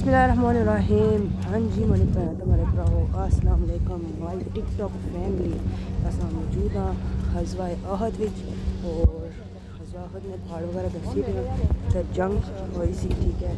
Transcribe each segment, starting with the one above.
बिस्मिल्लाहिर्रहमानिर्रहीम। हाँ जी मैंने पहना तुम्हारे भराओ अस्सलाम वालेकुम माय टिकटॉक फैमिली। असां मौजूद हाँ ग़ज़वा अहद विच और ग़ज़वा अहद में पहाड़ वगैरह दसी पे तो जंग हुई सी, ठीक है।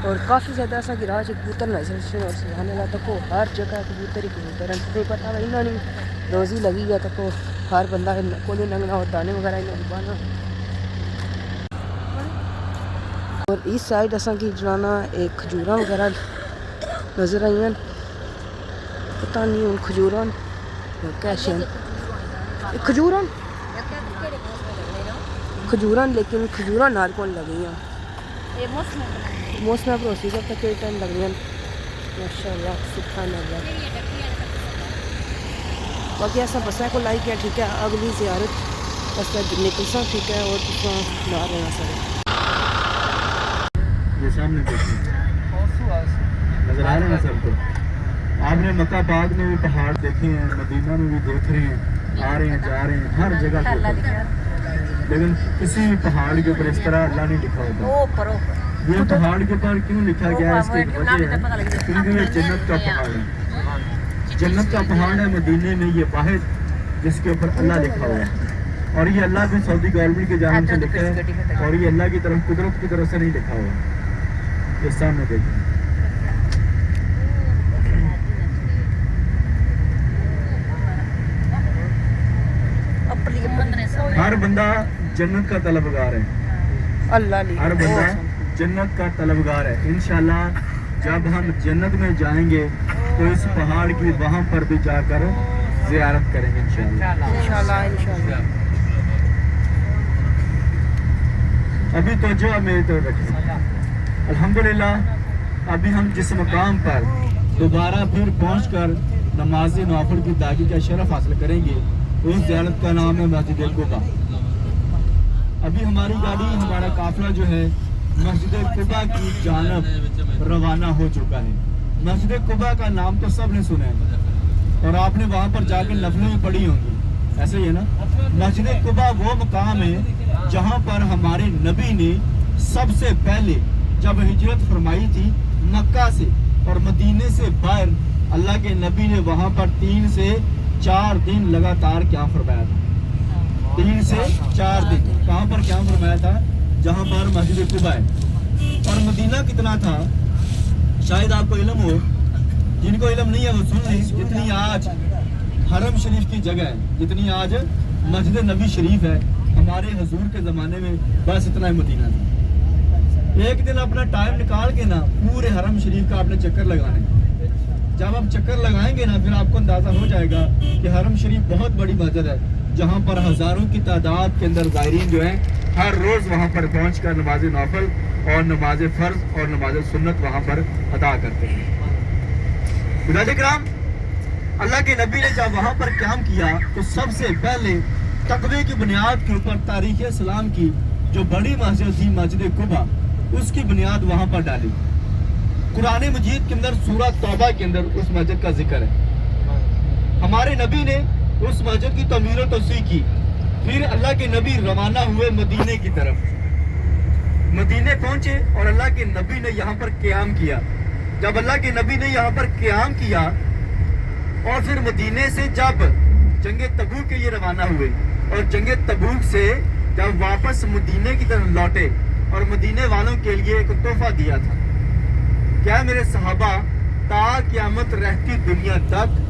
और काफ़ी ज़्यादा ऐसा गिरा कबूतर नजर से और सुबहान अल्लाह तक हर जगह कबूतर ही कबूतर हैं। तो पता भाई इन्होंने रोज़ी लगी है तक हर बंदा को लंघना और दाने वगैरह इन्होंने पाना। और इस साइड असा की जनाना एक खजूरा वगैरह नज़र आई, पता नहीं उन खजूरान कैसे खजूरान लेकिन खजूरा नाल कौन लगी हैं मौसम भरोसी जब तक टाइम लग रही हैं माशाअल्लाह सुभान अल्लाह। बाकी ऐसा बसा को लाइक है, ठीक है। अगली ज़ियारत बस निकलसा, ठीक है। और तुम ना रहना सारे ये सामने नजर आ रहे हैं सबको। आपने मक्का पाक में भी पहाड़ देखे हैं, मदीना में भी देख रहे हैं, आ रहे हैं जा रहे हैं हर जगह पे, लेकिन किसी भी पहाड़ के ऊपर इस तरह अल्लाह नहीं लिखा होता। ये पहाड़ के ऊपर क्यों लिखा गया है, इसकी वजह है क्योंकि ये जन्नत का पहाड़ है। जन्नत का पहाड़ है मदीने में ये वाहिद जिसके ऊपर अल्लाह लिखा हुआ है। और ये अल्लाह भी सऊदी गवर्नमेंट की जानिब से लिखा है और ये अल्लाह की तरफ कुदरत की तरफ से नहीं लिखा हुआ। ये सामने देखिए हर बंदा जन्नत का तलबगार है। अल्लाह हर बंदा जन्नत का तलबगार है। इंशाल्लाह जब हम जन्नत में जाएंगे तो इस पहाड़ की वहाँ पर भी जाकर ज़ियारत करेंगे इंशाल्लाह। अभी तो जो मेरी तो रखें अल्हम्दुलिल्लाह। अभी हम जिस मकाम पर दोबारा फिर पहुँचकर नमाज नौफल की अदायगी का शरफ हासिल करेंगे उस ज़ियारत का नाम है मस्जिद कुबा। अभी हमारी गाड़ी हमारा काफिला जो है मस्जिद कुबा की जानब रवाना हो चुका है। मस्जिद कुबा का नाम तो सब ने सुना है और आपने वहाँ पर जाकर नफलें भी पढ़ी होंगी, ऐसे ही है ना। मस्जिद कुबा वो मकाम है जहाँ पर हमारे नबी ने सबसे पहले जब हिजरत फरमाई थी मक्का से और मदीने से बाहर, अल्लाह के नबी ने वहाँ पर 3 से 4 दिन लगातार क्या फरमाया था। 3 से 4 दिन कहाँ पर क्या फरमाया था, जहाँ पर मस्जिद कुबा है। और मदीना कितना था शायद आपको इल्म हो, जिनको इल्म नहीं है वो सुन लें। जितनी आज हरम शरीफ की जगह है, जितनी आज मस्जिद नबी शरीफ है, हमारे हुजूर के ज़माने में बस इतना ही मदीना था। एक दिन अपना टाइम निकाल के ना पूरे हरम शरीफ का आपने चक्कर लगाने। जब आप चक्कर लगाएंगे ना फिर आपको अंदाज़ा हो जाएगा कि हरम शरीफ बहुत बड़ी मस्जिद है जहाँ पर हज़ारों की तादाद के अंदर ज़ायरीन जो हैं हर रोज़ वहाँ पर पहुँच कर नमाज नौफल और नमाज फ़र्ज और नमाज सुन्नत वहाँ पर अदा करते हैं। खुदा इकराम अल्लाह के नबी ने जब वहाँ पर क़याम किया तो सबसे पहले तक़वे की बुनियाद के ऊपर तारीख़ इस्लाम की जो बड़ी मस्जिद थी मस्जिद कुबा, उसकी बुनियाद वहाँ पर डाली। कुरान मजीद के अंदर सूरह तौबा के अंदर उस मस्जिद का जिक्र है। हमारे नबी ने उस मस्जिद की तमीर और तोसी की। फिर अल्लाह के नबी रवाना हुए मदीने की तरफ। मदीने पहुंचे और अल्लाह के नबी ने यहाँ पर क़याम किया। जब अल्लाह के नबी ने यहाँ पर क़याम किया और फिर मदीने से जब जंगे तबूक के लिए रवाना हुए और जंगे तबूक से जब वापस मदीने की तरफ लौटे और मदीने वालों के लिए एक तोहफा दिया था। क्या मेरे सहाबा ता क़यामत रहती दुनिया तक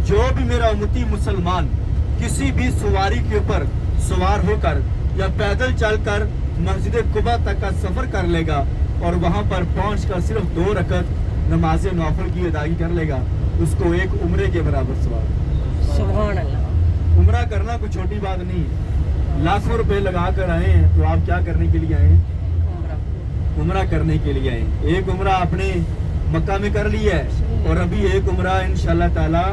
जो भी मेरा उम्मती मुसलमान किसी भी सवारी के ऊपर सवार होकर या पैदल चलकर मस्जिद कुबा तक का सफ़र कर लेगा और वहाँ पर पहुँचकर सिर्फ 2 रकत नमाज नौफल की अदायगी कर लेगा, उसको एक उम्रे के बराबर सवाब। सुभान अल्लाह। उम्रा करना कोई छोटी बात नहीं है। लाखों रुपए लगा कर आए हैं तो आप क्या करने के लिए आए हैं? उम्रा करने के लिए आए। एक उम्रा आपने मक्का में कर लिया है, और अभी एक उम्रा इंशाल्लाह ताला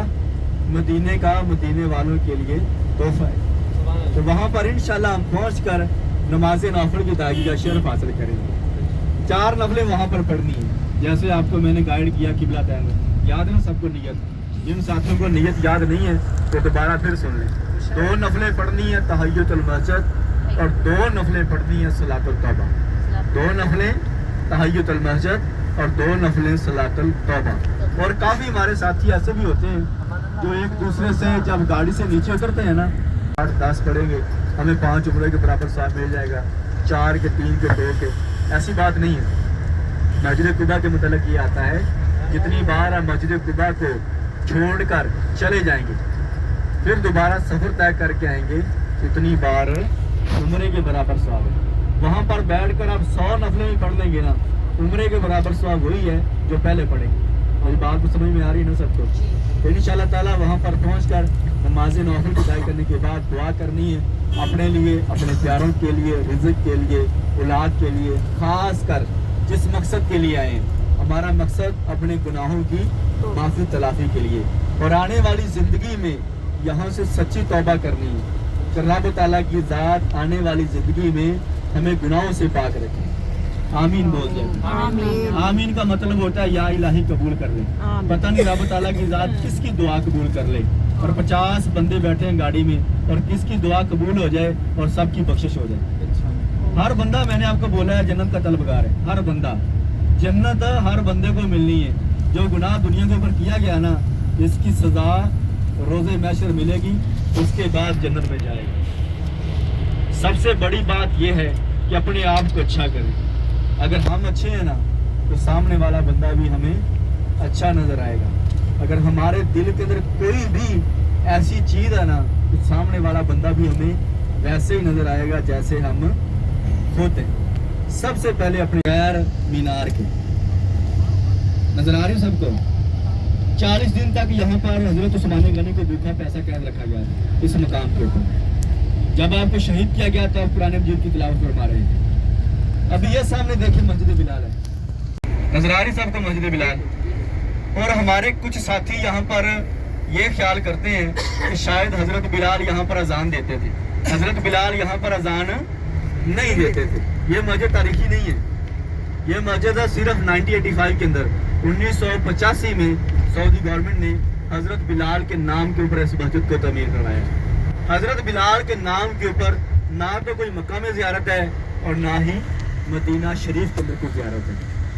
मदीने का मदीने वालों के लिए तोहफा है। तो वहाँ पर इंशाल्लाह हम पहुँच कर नमाज नौफल की अदायगी का शरफ हासिल करेंगे। 4 नफलें वहाँ पर पढ़नी है, जैसे आपको मैंने गाइड किया किबला तैन में। याद है ना सबको नियत? जिन साथियों को नियत याद नहीं है तो दोबारा फिर सुन लें। 2 नफलें पढ़नी है तहय्युतुल मस्जिद और 2 नफलें पढ़नी है सलातुल तौबा। 2 नफलें तहय्युतुल मस्जिद और 2 नफलें सलातुल तौबा। और काफ़ी हमारे साथी ऐसे भी होते हैं जो एक दूसरे से जब गाड़ी से नीचे उतरते हैं ना, 8-10 पढ़ेंगे हमें 5 उम्रे के बराबर सवाब मिल जाएगा, 4 के 3 के 2 के, ऐसी बात नहीं है। मस्जिद कुबा के मुतल्लिक़ ये आता है जितनी बार आप मस्जिद कुबा को छोड़कर चले जाएंगे फिर दोबारा सफ़र तय करके आएंगे उतनी बार उम्रे के बराबर सवाब है। वहाँ पर बैठ कर आप 100 नफलें भी पढ़ लेंगे ना, उम्रे के बराबर सवाब वही है जो पहले पढ़ेंगे। मेरी बात को समझ में आ रही है ना सबको? तो इंशाल्लाह ताला वहाँ पर पहुँच कर नमाज नौफल की अदायगी करने के बाद दुआ करनी है अपने लिए, अपने प्यारों के लिए, रिज़्क़ के लिए, औलाद के लिए, ख़ास कर जिस मकसद के लिए आए हैं। हमारा मकसद अपने गुनाहों की माफ़ी तलाफ़ी के लिए और आने वाली ज़िंदगी में यहाँ से सच्ची तौबा करनी है कि रब ताला की ज़ात आने वाली ज़िंदगी में हमें गुनाहों से पाक रखे। आमीन बोल जाए। आमीन का मतलब होता है या इलाही कबूल कर ले। पता नहीं रब ताला की ज़ात किसकी दुआ कबूल कर ले। और 50 बंदे बैठे हैं गाड़ी में और किसकी दुआ कबूल हो जाए और सबकी बख्शिश हो जाए। हर बंदा, मैंने आपको बोला है, जन्नत का तलबगार है। हर बंदा, जन्नत हर बंदे को मिलनी है। जो गुनाह दुनिया के ऊपर किया गया ना, इसकी सज़ा रोज़े महशर मिलेगी, उसके बाद जन्नत में जाएगी। सबसे बड़ी बात यह है कि अपने आप को अच्छा करें। अगर हम अच्छे हैं ना तो सामने वाला बंदा भी हमें अच्छा नज़र आएगा। अगर हमारे दिल के अंदर कोई भी ऐसी चीज़ है ना तो सामने वाला बंदा भी हमें वैसे ही नज़र आएगा जैसे हम होते हैं। सबसे पहले अपने गैर मीनार के नज़र आ रही है सबको। 40 दिन तक यहाँ पर हजरत उस्मान गनी को भूखा पैसा कैद रखा गया था इस मकाम के ऊपर। जब आपको शहीद किया गया तो आप कुरान मजीद की तिलावत फरमा रहे थे। अभी ये सामने देखिए मस्जिद बिलाल है, नजर आ रही सबको मस्जिद बिलाल। और हमारे कुछ साथी यहाँ पर ये ख्याल करते हैं कि शायद हजरत बिलाल यहाँ पर अजान देते थे। हजरत बिलाल यहाँ पर अजान नहीं देते थे। ये मस्जिद तारीखी नहीं है। ये मस्जिद सिर्फ 1985 के अंदर 1985 में सऊदी गवर्नमेंट ने हजरत बिलाल के नाम के ऊपर इस मस्जिद को तमीर करवाया। हजरत बिलाल के नाम के ऊपर ना तो कोई मक्का में ज़ियारत है और ना ही मदीना शरीफ के अंदर कोई ज़ियारत है।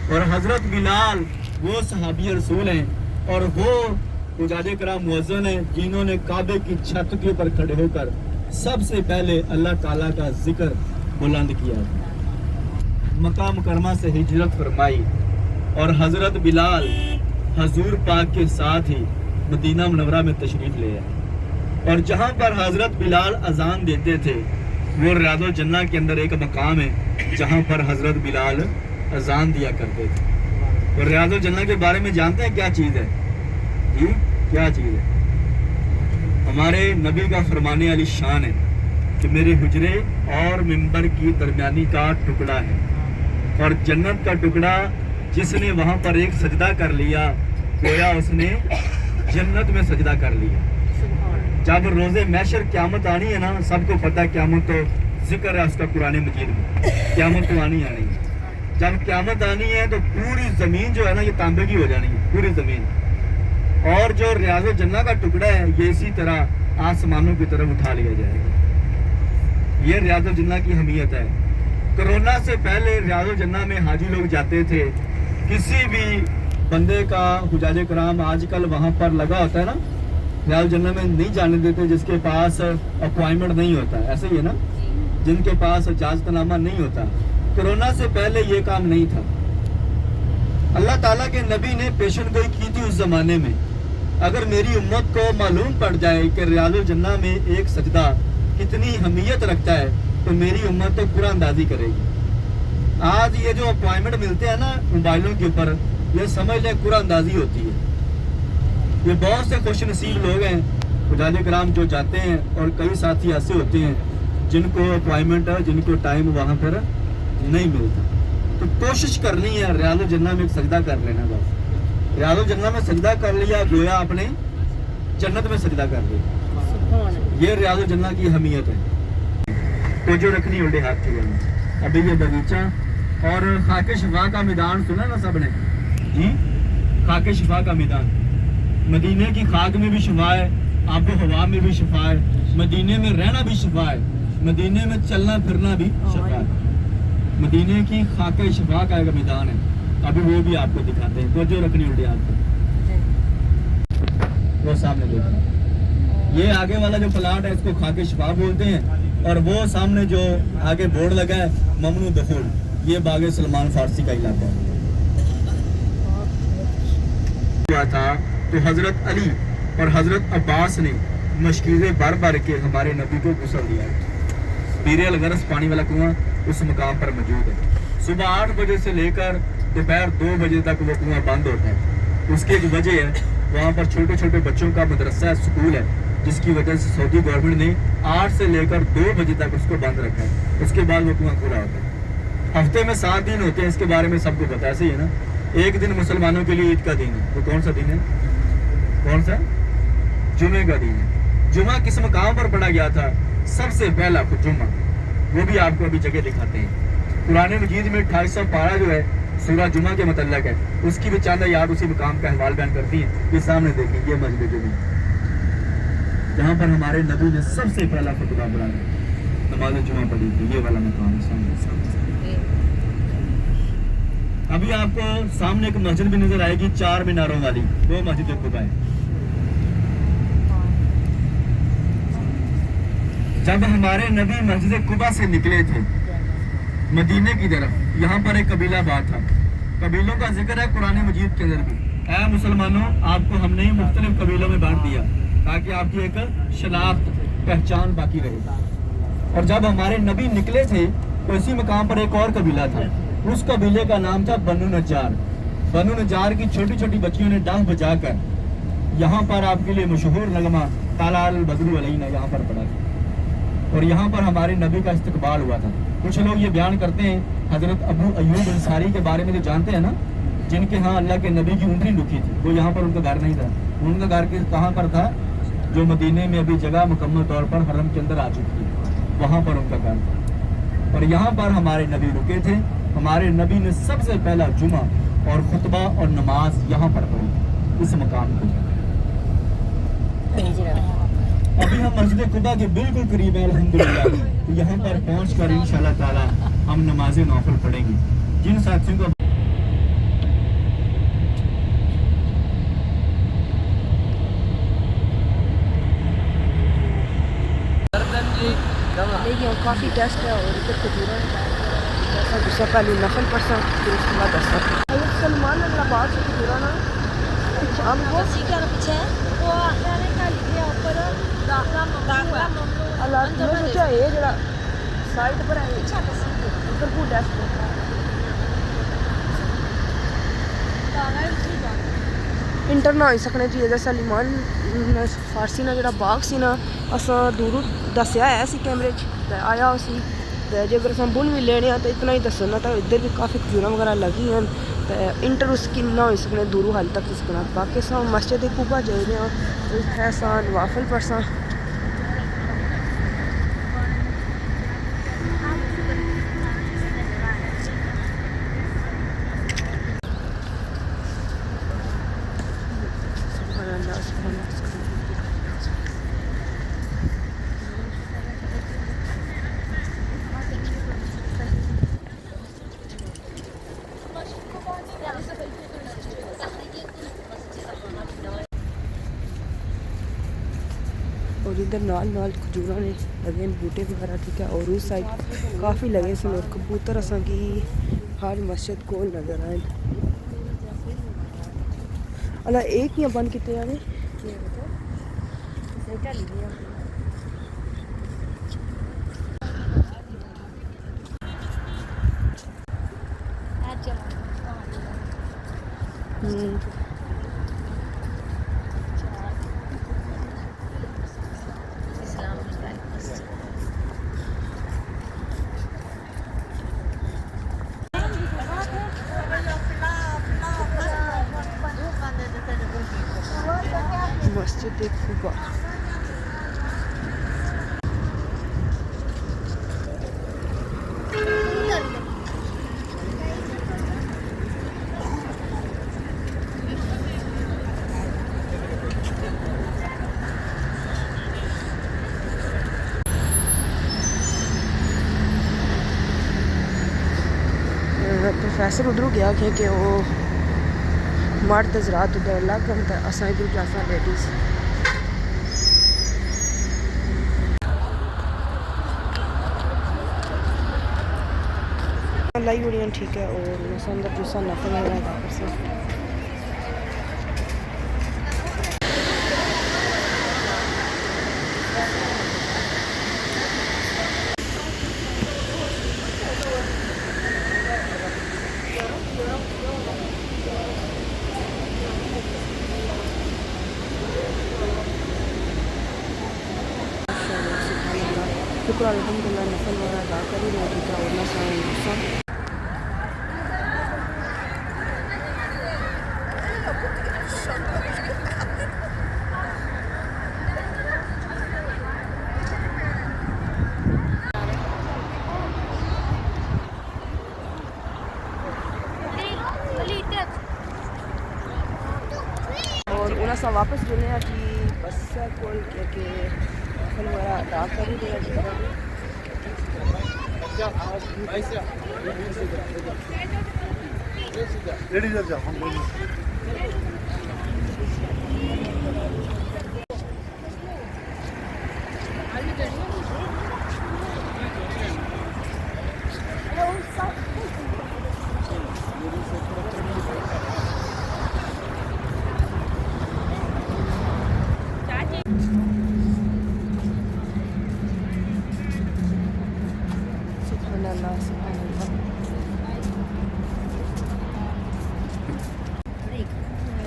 और हजरत बिलाल वो सहाबी रसूल हैं और वो हुज्जाज कराम मुअज्जिन हैं जिन्होंने काबे की छत के ऊपर खड़े होकर सबसे पहले अल्लाह ताला का जिक्र बुलंद किया। मक्का मुकरमा से हिजरत फरमाई और हजरत बिलाल हजूर पाक के साथ ही मदीना मुनव्वरा में तशरीफ ले आए। और जहाँ पर हजरत बिलाल अजान देते थे वो रियादुल जन्ना के अंदर एक मकाम है जहाँ पर हजरत बिलाल अजान दिया करते थे। और रियादुल जन्ना के बारे में जानते हैं क्या चीज़ है जी? क्या चीज़ है? हमारे नबी का फरमाने वाली शान है कि मेरे हुजरे और मिंबर की दरमियानी का टुकड़ा है। और जन्नत का टुकड़ा जिसने वहाँ पर एक सजदा कर लिया गोया उसने जन्नत में सजदा कर लिया। जब रोज़े महशर क़यामत आनी है ना, सबको पता है क़यामत तो जिक्र है उसका कुरान मजीद में, क़यामत तो आनी है। जब क़यामत आनी है तो पूरी ज़मीन जो है ना ये तांबे की हो जानी है, पूरी ज़मीन। और जो रियाज़ुल जन्ना का टुकड़ा है ये इसी तरह आसमानों की तरफ उठा लिया जाएगा। ये रियाज़ुल जन्ना की अहमियत है। कोरोना से पहले रियाज़ुल जन्ना में हाजी लोग जाते थे। किसी भी बंदे का हुज्जाज कराम आजकल वहाँ पर लगा होता है ना, रियाज़ुल जन्ना में नहीं जाने देते जिसके पास अपॉइंटमेंट नहीं होता, ऐसे ही है ना, जिनके पास इजाज़तनामा नहीं होता। कोरोना से पहले ये काम नहीं था। अल्लाह ताला के नबी ने पेशन गोई की थी उस ज़माने में। अगर मेरी उम्मत को मालूम पड़ जाए कि रियाज़ुल जन्ना में एक सजदा कितनी अहमियत रखता है तो मेरी उम्मत तो पूरा अंदाज़ी करेगी। आज ये जो अपॉइंटमेंट मिलते हैं ना मोबाइलों के ऊपर, ये समझ लें पूरा अंदाज़ी होती है। ये बहुत से खुश नसीब लोग हैं हुज्जाज कराम जो जाते हैं और कई साथी ऐसे होते हैं जिनको अपॉइंटमेंट है, जिनको टाइम वहाँ पर नहीं मिलता। तो कोशिश करनी है रियाज़ुल जन्ना में एक सजदा कर लेना बस। रियाज़ुल जन्नत में सजदा कर लिया, गोया आपने जन्नत में सजदा कर लिया। ये रियाज़ुल जन्नत की अहमियत है। तो जो रखनी उल्टे हाथ की गल। अभी ये बगीचा और खाके शिफा का मैदान सुना ना सबने जी, खाके शिफा का मैदान। मदीने की खाक में भी शिफा है, आबो हवा में भी शिफा है, मदीने में रहना भी शिफा है, मदीने में चलना फिरना भी शिफा है। मदीने की खाके शिफा का एक मैदान है, अभी वो भी आपको दिखाते हैं। तो जो रखनी उल्टे हाथ पे, वो सामने देखो। ये आगे वाला जो प्लाट है इसको खाके शिफा बोलते हैं, और वो सामने जो आगे बोर्ड लगा है ममनू दखूल, ये बागे सलमान फारसी का इलाका हुआ था। तो हजरत अली और हजरत अब्बास ने मशकीज़ें भर भर के हमारे नबी को गुस्ल दिया। पीर अलगरस पानी वाला कुआं उस मकाम पर मौजूद है। सुबह 8 बजे से लेकर दोपहर 2 बजे तक वो कुआं बंद होता है। उसकी एक वजह है, वहाँ पर छोटे छोटे बच्चों का मदरसा स्कूल है, जिसकी वजह से सऊदी गवर्नमेंट ने 8 से लेकर 2 बजे तक उसको बंद रखा है। उसके बाद वो कुआं खुला होता है। हफ्ते में 7 दिन होते हैं, इसके बारे में सबको पता है, सही है ना। एक दिन मुसलमानों के लिए ईद का दिन है। वो कौन सा दिन है? कौन सा? जुमे का दिन है। जुमा किस मकाम पर पढ़ा गया था? सबसे पहला खुद जुमा, वो भी आपको अभी जगह दिखाते हैं। कुरान मजीद में 2800 पारा जो है सूरह जुमा के मतलब है, उसकी भी चंद याद उसी मकाम का अहवाल बयान करती है। ये सामने देखिए, ये मस्जिद जुमा, जहाँ पर हमारे नबी ने सबसे पहला खुतबा पढ़ा, नमाज जुमा पढ़ी थी। ये वाला मकाम सामने। अभी आपको सामने एक मस्जिद भी नजर आएगी 4 मीनारों वाली, वो मस्जिद कुबा है। जब हमारे नबी मस्जिद कुबा से निकले थे मदीने की तरफ, यहाँ पर एक कबीला बात था। कबीलों का जिक्र है कुरान मजीद के अंदर भी। ऐ मुसलमानों, आपको हमने ही मुख्तलिफ कबीलों में बांट दिया ताकि आपकी एक शनाख्त पहचान बाकी रहे। और जब हमारे नबी निकले थे तो इसी मकाम पर एक और कबीला था। उस कबीले का नाम था बनु नज्जार। बनु नज्जार की छोटी छोटी बच्चियों ने डांस बजाकर यहाँ पर आपके लिए मशहूर नगमा ताला अल बदरू अलैना यहाँ पर पड़ा था, और यहाँ पर हमारे नबी का इस्तकबाल हुआ था। कुछ लोग ये बयान करते हैं हजरत अबू अयूब अंसारी के बारे में, जो जानते हैं ना, जिनके यहाँ अल्लाह के नबी की ऊँटनी रुकी थी, वो यहाँ पर उनका घर नहीं था। उनका घर कहाँ पर था? जो मदीने में अभी जगह मुकम्मल तौर पर हरम के अंदर आ चुकी है, वहाँ पर उनका घर था। और यहाँ पर हमारे नबी रुके थे। हमारे नबी ने सबसे पहला जुमा और खुतबा और नमाज यहाँ पर पढ़ी, इस मकाम को। अभी हम मस्जिद कुबा के बिल्कुल करीब है अल्हम्दुलिल्लाह। तो यहाँ पर पहुँचकर इंशाअल्लाह ताला हम नमाज नौफल पढ़ेंगे। जिन साथियों को देखिए काफ़ी टेस्ट है, और इधर खजूरा दूसरा पहले नफल पढ़सा, फिर उसके बाद असर। सलमान अगला बात से खजूरा ना हम वो सीखा पीछे वो आने का लिखा ऊपर दाखला अल्लाह ने सोचा ये जरा साइड पर है उधर को डेस्क इंटर ना हो सकने चाहिए। जैसा सलमान फारसी ना जो बाग से ना अस दूरों दसिया है सी कैमरे आया उसी, तो जे अगर अस बुल भी लेने तो इतना ही दसना, तो इधर भी काफ़ी खजूरा वगैरह लगी हैं। तो इंटर उसकी ना हो सकने दूरों हाल तक सकना। बाकी अस मस्जिद कुबा जाए है सान वाफल परसा और इधर नाल नाल खजूरा ने लगे बूटे वगैरह, ठीक है। और उस साइड काफ़ी लगे सन, और कबूतर असा की हर मस्जिद को नज़र आए। अल्लाह एक ही बंद किते जाने مسجد قباء. تو فیصل ادھر گیا کہ وہ مرد حضرات ادھر الگ ہم اساں ادھر جاساں لیڈیز. لائی ہوئی ہیں ٹھیک ہے. اور اساں اندر جسا نفل وغیرہ ادا کر سکتے. شکر الحمدللہ نفل وغیرہ ادا کر ہی رہے ٹھیک ہے. اور نہ اور انہاں سا واپس جلنے ہیں کہ بس کول کہ نفل وغیرہ ادا کر ہی رہے سبحان اللہ سبحان اللہ.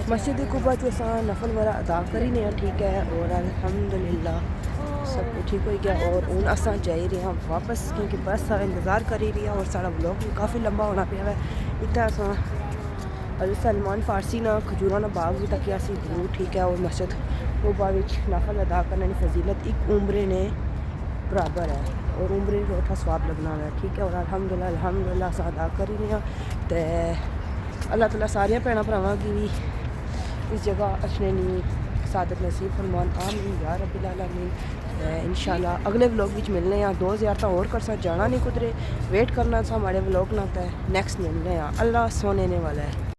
مسجد قباء جو اساں نفل وغیرہ ادا کر ہی ہیں ٹھیک ہے. اور الحمدللہ سب کچھ ٹھیک ہو گیا. اور ہوں اساں جائی رہے ہیں واپس کیونکہ بس سارا انتظار کر ہی رہی ہے. اور سارا ولاگ بھی کافی لمبا ہونا پیا ہے. اتنا اساں حضرت سلمان فارسی نا کھجوراں نا باغ بھی تکیا سی ضرور ٹھیک ہے. اور مسجد قباء وچ نفل ادا کرنے کی فضیلت ایک عمرے نے برابر ہے. اور عمرے کو اٹھا ثواب لگنا ہے ٹھیک ہے. اور الحمدللہ اساں ادا کر ہی رہے ہیں. تے اللہ تعالیٰ سارے بھੈਣਾਂ بھراواں کی بھی اس جگہ اچھنے نہیں سعادت نصیب فرمان. آمین یا رب العالمین. انشاءاللہ اگلے ولاگ وچ ملنے ہیں. 2 زیارتاں اور کرساں جانا نہیں کدرے. ویٹ کرنا سا ہمارے ولاگ نہ تے نیکسٹ ملنے ہیں. اللہ سونے نے والا ہے.